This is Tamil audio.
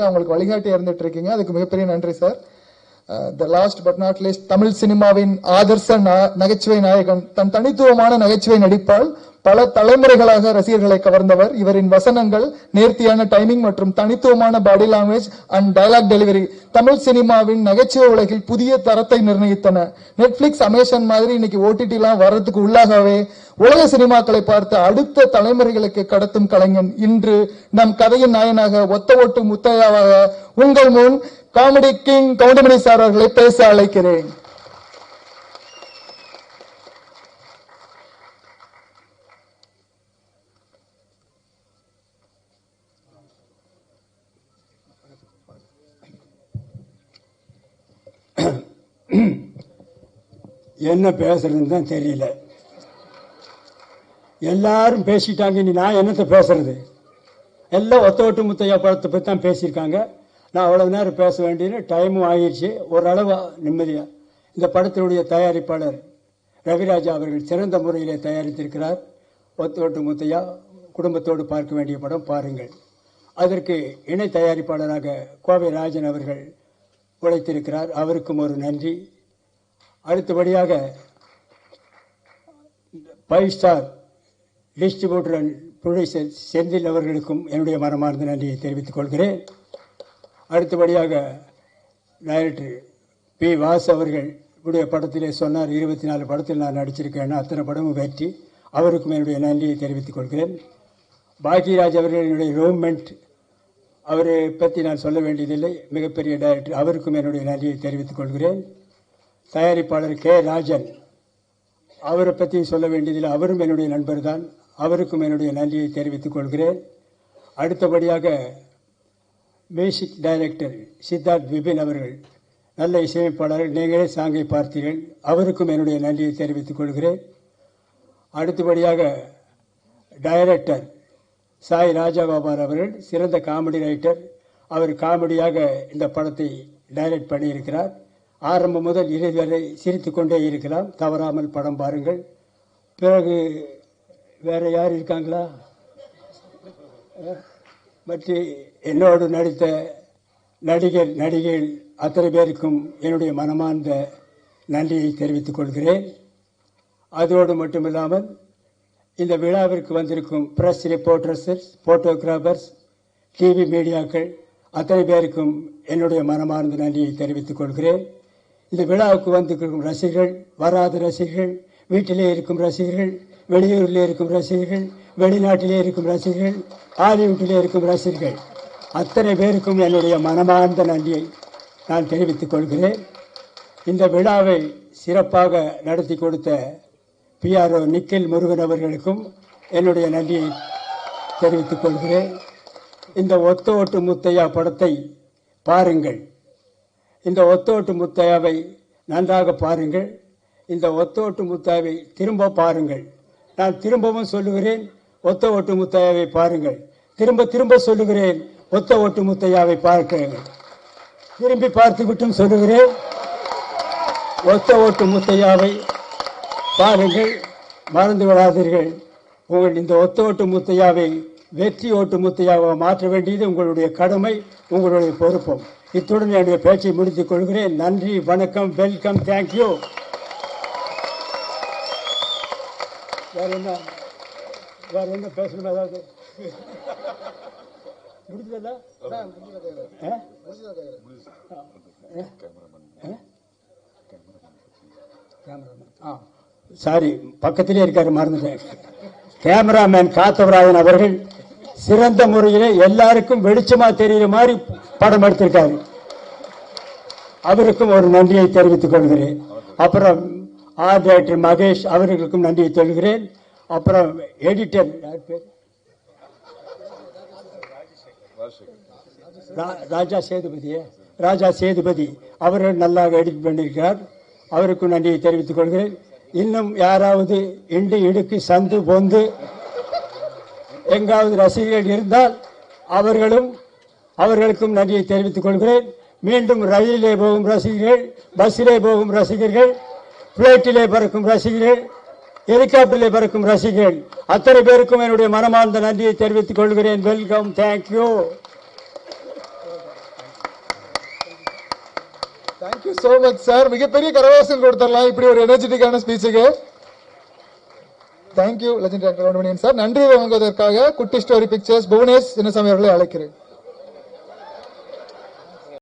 அவங்களுக்கு வழிகாட்டியா இருந்துட்டு இருக்கீங்க. அதுக்கு மிகப்பெரிய நன்றி sir. The last but not least, Tamil சினிமாவின் ஆதர்ச நகைச்சுவை நாயகன், தன் தனித்துவமான நகைச்சுவை நடிப்பால் பல தலைமுறைகளாக ரசிகர்களை கவர்ந்தவர். இவரின் வசனங்கள், நேர்த்தியான டைமிங் மற்றும் தனித்துவமான body language and dialogue delivery Tamil சினிமாவின் நகைச்சுவை உலகில் புதிய தரத்தை நிர்ணயித்தன. நெட்ஃபிளிக்ஸ், அமேசான் மாதிரி இன்னைக்கு ஓடிடி எல்லாம் வர்றதுக்கு உள்ளாகவே உலக சினிமாக்களை பார்த்து அடுத்த தலைமுறைகளுக்கு கடத்தும் கலைஞன் இன்று நம் கதையின் நாயனாக ஒத்த ஓட்டு முத்தையாவாக உங்கள் முன் காமெடி கிங் கவுண்டமணி சார் அவர்களை பேச அழைக்கிறேன். என்ன பேசுறதுன்னு தான் தெரியல. எல்லாரும் பேசிட்டாங்க, இனி நான் என்னத்தை பேசுறது? எல்லாம் ஒத்த ஓட்டு முத்தையா படத்தை பற்றி தான் பேசியிருக்காங்க. நான் அவ்வளவு நேரம் பேச வேண்டியது, டைமும் ஆகிடுச்சு. ஓரளவு நிம்மதியாக இந்த படத்தினுடைய தயாரிப்பாளர் ரவிராஜா அவர்கள் சிறந்த முறையிலே தயாரித்திருக்கிறார். ஒத்த ஓட்டு முத்தையா குடும்பத்தோடு பார்க்க வேண்டிய படம், பாருங்கள். அதற்கு இணை தயாரிப்பாளராக கோவை ராஜன் அவர்கள் உழைத்திருக்கிறார், அவருக்கும் ஒரு நன்றி. அடுத்தபடியாக 5 star distributor and producer Senthil அவர்களுக்கும் என்னுடைய மனமார்ந்த நன்றியை தெரிவித்துக் கொள்கிறேன். அடுத்தபடியாக டைரக்டர் பி வாஸ் அவர்கள் உடைய படத்திலே சொன்னார், 24 படத்தில் நான் நடிச்சிருக்கேன், அத்தனை படமும் வெற்றி. அவருக்கும் என்னுடைய நன்றியை தெரிவித்துக் கொள்கிறேன். பாக்யராஜ் அவர்கள் என்னுடைய ரூம்மெண்ட், அவரை பற்றி நான் சொல்ல வேண்டியதில்லை, மிகப்பெரிய டைரக்டர், அவருக்கும் என்னுடைய நன்றியை தெரிவித்துக் கொள்கிறேன். தயாரிப்பாளர் கே ராஜன், அவரை பற்றி சொல்ல வேண்டியதில்லை, அவரும் என்னுடைய நண்பர் தான், அவருக்கும் என்னுடைய நன்றியை தெரிவித்துக் கொள்கிறேன். அடுத்தபடியாக மியூசிக் டைரக்டர் சித்தார்த் விபின் அவர்கள், நல்ல இசையமைப்பாளர்கள், நீங்களே சாங்கை பார்த்தீர்கள், அவருக்கும் என்னுடைய நன்றியை தெரிவித்துக் கொள்கிறேன். அடுத்தபடியாக டைரக்டர் சாய் ராஜகோபால் அவர்கள், சிறந்த காமெடி ரைட்டர், அவர் காமெடியாக இந்த படத்தை டைரக்ட் பண்ணியிருக்கிறார். ஆரம்பம் முதல் இறுதி வரை சிரித்து கொண்டே இருக்கலாம், தவறாமல் படம் பாருங்கள். பிறகு வேற யார் இருக்காங்களா? மற்ற என்னோடு நடித்த நடிகைகள் அத்தனை பேருக்கும் என்னுடைய மனமார்ந்த நன்றியை தெரிவித்துக் கொள்கிறேன். அதோடு மட்டுமில்லாமல் இந்த விழாவிற்கு வந்திருக்கும் பிரஸ் ரிப்போர்ட்டர்ஸ், போட்டோகிராஃபர்ஸ், டிவி மீடியாக்கள் அத்தனை பேருக்கும் என்னுடைய மனமார்ந்த நன்றியை தெரிவித்துக் கொள்கிறேன். இந்த விழாவுக்கு வந்திருக்கும் ரசிகர்கள், வராத ரசிகர்கள், வீட்டிலே இருக்கும் ரசிகர்கள், வெளியூரிலே இருக்கும் ரசிகர்கள், வெளிநாட்டிலே இருக்கும் ரசிகர்கள், ஹாலிவுட்டிலே இருக்கும் ரசிகர்கள் அத்தனை பேருக்கும் என்னுடைய மனமார்ந்த நன்றியை நான் தெரிவித்துக் கொள்கிறேன். இந்த விழாவை சிறப்பாக நடத்தி கொடுத்த PRO நிக்கில் முருகன் அவர்களுக்கும் என்னுடைய நன்றியை தெரிவித்துக் கொள்கிறேன். இந்த ஒத்த ஓட்டு முத்தையா படத்தை பாருங்கள். இந்த ஒத்த ஓட்டு முத்தையாவை நன்றாக பாருங்கள். இந்த ஒத்த ஓட்டு முத்தையாவை திரும்ப பாருங்கள். நான் திரும்பவும் சொல்லுகிறேன், ஒத்த ஓட்டு முத்தையாவை பாருங்கள். திரும்ப திரும்ப சொல்லுகிறேன், ஒத்த ஓட்டு முத்தையாவை பார்க்கிறேன். திரும்பி பார்த்து விட்டும் சொல்லுகிறேன், ஒத்த ஓட்டு முத்தையாவை பாருங்கள், மறந்து விடாதீர்கள். உங்கள் இந்த ஒத்த ஓட்டு முத்தையாவை வெற்றி ஓட்டு முத்தையாவை மாற்ற வேண்டியது உங்களுடைய கடமை, உங்களுடைய பொறுப்பும். இத்துடன் என்னுடைய பேச்சை முடித்துக் கொள்கிறேன். நன்றி, வணக்கம், வெல்கம், தேங்க்யூ. வேற என்ன பேசணும்? ஏதாவது முடிஞ்சதில்ல? சாரி, பக்கத்திலே இருக்காரு, மறந்துட்டேன். கேமராமேன் காத்தவராயன் அவர்கள் சிறந்த முறையிலே எல்லாருக்கும் வெளிச்சமா தெரிகிற மாதிரி படம் எடுத்திருக்காரு, அவருக்கும் ஒரு நன்றியை தெரிவித்துக் கொள்கிறேன். அப்புறம் ஆர்ட் டைரக்டர் மகேஷ் அவர்களுக்கும் நன்றியை சொல்கிறேன். அப்புறம் எடிட்டர் ராஜா சேதுபதி அவர்கள் நல்லா எடிட் பண்ணியிருக்கிறார், அவருக்கும் நன்றியை தெரிவித்துக் கொள்கிறேன். இன்னும் யாராவது இண்டு இடுக்கு சந்து பொந்து எங்காவது ரசிகர்கள் இருந்தால் அவர்களுக்கும் நன்றியை தெரிவித்துக் கொள்கிறேன். மீண்டும் ரயிலிலே போகும் ரசிகர்கள், பஸ்ஸிலே போகும் ரசிகர்கள், பிளைட்டிலே பறக்கும் ரசிகர்கள், ஹெலிகாப்டரிலே பறக்கும் ரசிகர்கள் அத்தனை பேருக்கும் என்னுடைய மனமார்ந்த நன்றியை தெரிவித்துக் கொள்கிறேன். Welcome, thank you. Thank you so much sir. மிகப்பெரிய கரவாசம் கொடுத்துடலாம் இப்படி ஒரு எனர்ஜெட்டிக்கான ஸ்பீச்சுக்கு. Thank you legendary uncle sir. நன்றி வழங்குவதற்காக குட்டி ஸ்டோரி பிக்சர்ஸ் புவனேஷ் சின்னசாமி அவர்களை அழைக்கிறேன்.